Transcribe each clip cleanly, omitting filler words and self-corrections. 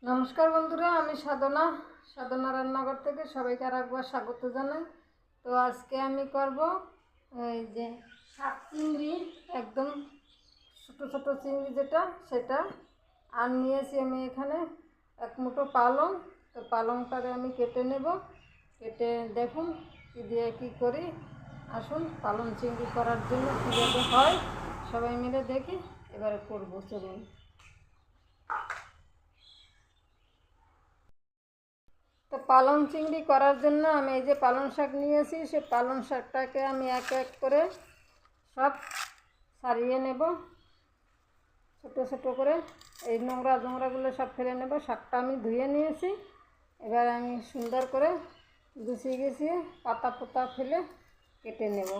নমস্কার বন্ধুরা, আমি সাধনা রান্নাঘর থেকে সবাইকে আরেকবার স্বাগত জানাই। তো আজকে আমি করব এই যে শাক চিংড়ি, একদম ছোটো ছোটো চিংড়ি যেটা সেটা। আর নিয়েছি আমি এখানে এক মুঠো পালং। তো পালংটাকে আমি কেটে নেব। কেটে দেখুন কী দিয়ে কী করি। আসুন পালং চিংড়ি করার জন্য কীভাবে হয় সবাই মিলে দেখি। এবারে করবো, চলুন। তো পালং চিংড়ি করার জন্য আমি এই যে পালং শাক নিয়েছি, সে পালং শাকটাকে আমি এক এক করে সব ছাড়িয়ে নেব ছোটো ছোটো করে। এই নোংরাগুলো সব ফেলে নেব। শাকটা আমি ধুয়ে নিয়েছি। এবার আমি সুন্দর করে গুছিয়ে পাতা পোতা ফেলে কেটে নেব।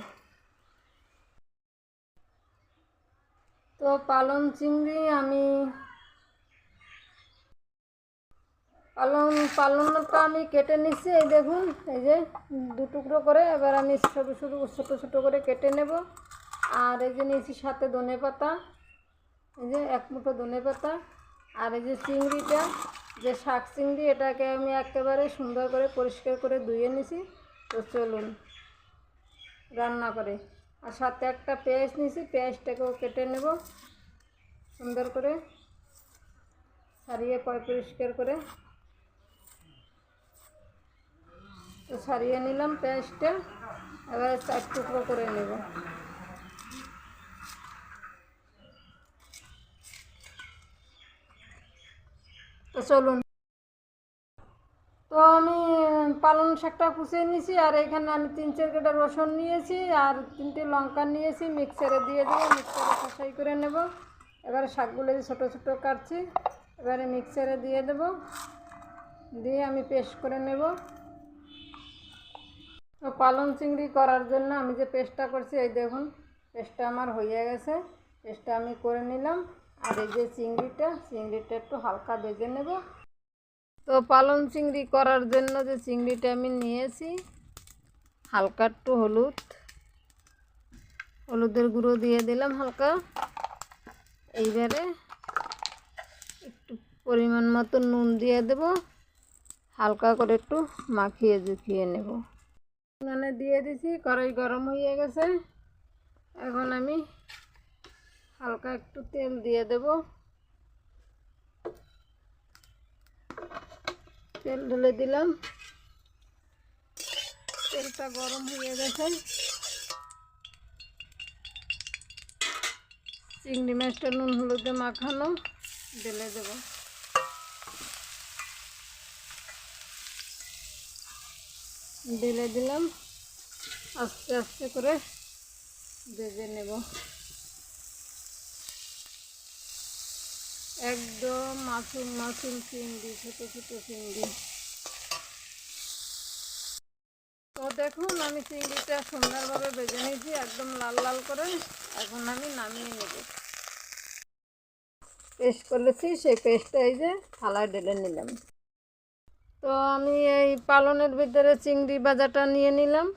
তো পালং চিংড়ি আমি পালংটা আমি কেটে নিচ্ছি। এই দেখুন, এই যে দু টুকরো করে। এবার আমি ছোটো ছোটো করে কেটে নেব। আর এই যে নিয়েছি সাথে ধনে পাতা, এই যে এক মুঠো ধনে পাতা। আর এই যে চিংড়িটা, যে শাক চিংড়ি, এটাকে আমি একেবারে সুন্দর করে পরিষ্কার করে ধুয়ে নিছি। তো চলুন রান্না করে। আর সাথে একটা পেঁয়াজ নিয়েছি, পেঁয়াজটাকেও কেটে নেব সুন্দর করে, ছাড়িয়ে পরিষ্কার করে। তো ছাড়িয়ে নিলাম পেঁয়াজটা। এবারে 4 টুকরো করে নেব। তো চলুন। তো আমি পালং শাকটা কুচিয়ে নিয়েছি। আর এখানে আমি 3-4 কাটা রসুন নিয়েছি আর 3টে লঙ্কা নিয়েছি। মিক্সারে দিয়ে দেবো, মিক্সারে কষাই করে নেব। এবারে শাকগুলো ছোটো ছোটো কাটছি, এবারে মিক্সারে দিয়ে দেব, দিয়ে আমি পেস্ট করে নেব। তো পালং চিংড়ি করার জন্য আমি যে পেস্টটা করছি, এই দেখুন পেস্টটা আমার হয়ে গেছে। পেস্টটা আমি করে নিলাম। আর এই যে চিংড়িটা একটু হালকা ভেজে নেব। তো পালং চিংড়ি করার জন্য যে চিংড়িটা আমি নিয়েছি, হালকা একটু হলুদের গুঁড়ো দিয়ে দিলাম হালকা। এইবারে একটু পরিমাণ মতো নুন দিয়ে দেব, হালকা করে একটু মাখিয়ে জুখিয়ে নেব। মানে দিয়ে দিছি, কড়াই গরম হয়ে গেছে। এখন আমি হালকা একটু তেল দিয়ে দেব। তেল ঢেলে দিলাম। তেলটা গরম হয়ে গেছে। চিংড়ি মাছটা নুন হলুদে মাখানো ঢেলে দেব। ঢেলে দিলাম। আস্তে আস্তে করে ভেজে নেব। একদম মাছুল চিংড়ি, ছোটো ছোটো চিংড়ি। তো দেখুন আমি চিংড়িটা সুন্দরভাবে ভেজে নিয়েছি, একদম লাল লাল করে। এখন আমি নামিয়ে নেব। পেস্ট করেছি, সেই পেস্টটা এই যে থালায় ঢেলে নিলাম। তো আমি এই পালনের ভিতরে চিংড়ি ভাজাটা নিয়ে নিলাম।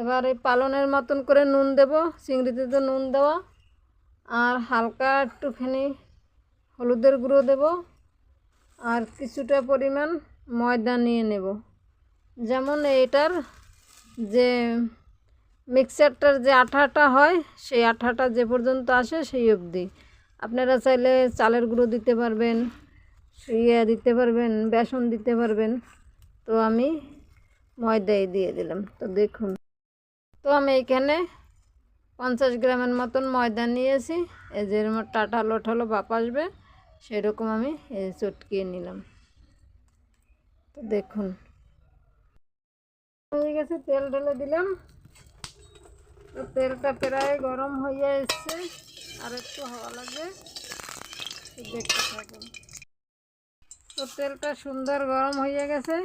এবার এই পালনের মতন করে নুন দেব, চিংড়িতে তো নুন দেওয়া। আর হালকা একটুখানি হলুদের গুঁড়ো দেব। আর কিছুটা পরিমাণ ময়দা নিয়ে নেব। যেমন এটার যে মিক্সারটার যে আঠাটা হয়, সেই আঠাটা যে পর্যন্ত আসে সেই অবধি। আপনারা চাইলে চালের গুঁড়ো দিতে পারবেন, দিতে পারবেন, বেসন দিতে পারবেন। তো আমি ময়দাই দিয়ে দিলাম। তো দেখুন, তো আমি এখানে 50 গ্রামের মতন ময়দা নিয়েছি। এই যে টাটালো ভাপ আসবে সেরকম আমি চটকিয়ে নিলাম। তো দেখুন হয়ে গেছে। তেল ঢেলে দিলাম। তো তেলটা প্রায় গরম হয়ে এসছে, আর একটু হওয়া লাগবে। দেখতে থাকুন। তো তেলটা সুন্দর গরম হয়ে গেছে।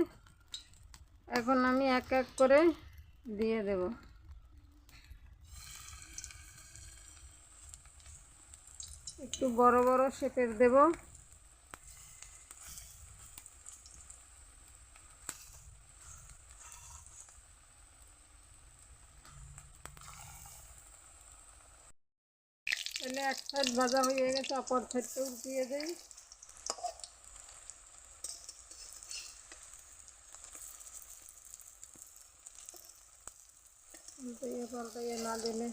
এখন আমি এক এক করে দিয়ে দেব। একটু বড় বড় শেপের দেব। তাহলে এক সাইড ভাজা হয়ে গেছে, অপর সাইডটা উল্টিয়ে দিই। পাল্টাইয়ে না দিলে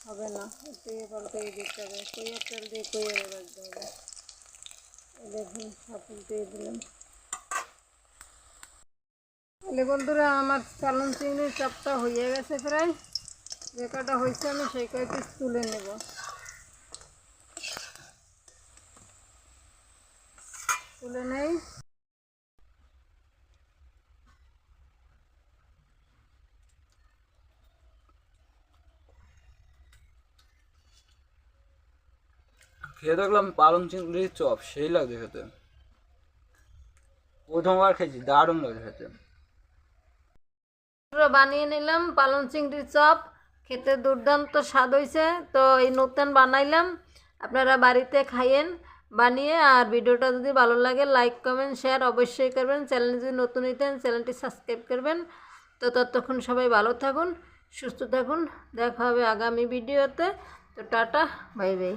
হবে না, একটু পাল্টাইয়ে দিতে হবে। কইয়ার তেল দিয়ে কইয়ারে রাখতে হবে। দেখুন সব উল্টিয়ে দিলাম। তাহলে বন্ধুরা আমার পালং চিংড়ির চাপটা হয়ে গেছে প্রায়। যে কটা হয়েছে আমি সেই কয় পিস তুলে নেব। তুলে নেই। খেয়ে দেখলাম পালং চিংড়ির চপ, সেই লাগছে খেতে। প্রথমবার খেয়েছি, দারুণ লাগছে খেতে। বানিয়ে নিলাম পালং চিংড়ির চপ, খেতে দুর্দান্ত স্বাদ হয়েছে। তো এই নতুন বানাইলাম, আপনারা বাড়িতে খাইয়েন বানিয়ে। আর ভিডিওটা যদি ভালো লাগে লাইক কমেন্ট শেয়ার অবশ্যই করবেন। চ্যানেল যদি নতুন হইতেন চ্যানেলটি সাবস্ক্রাইব করবেন। তো ততক্ষণ সবাই ভালো থাকুন, সুস্থ থাকুন। দেখা হবে আগামী ভিডিওতে। তো টাটা, বাই বাই।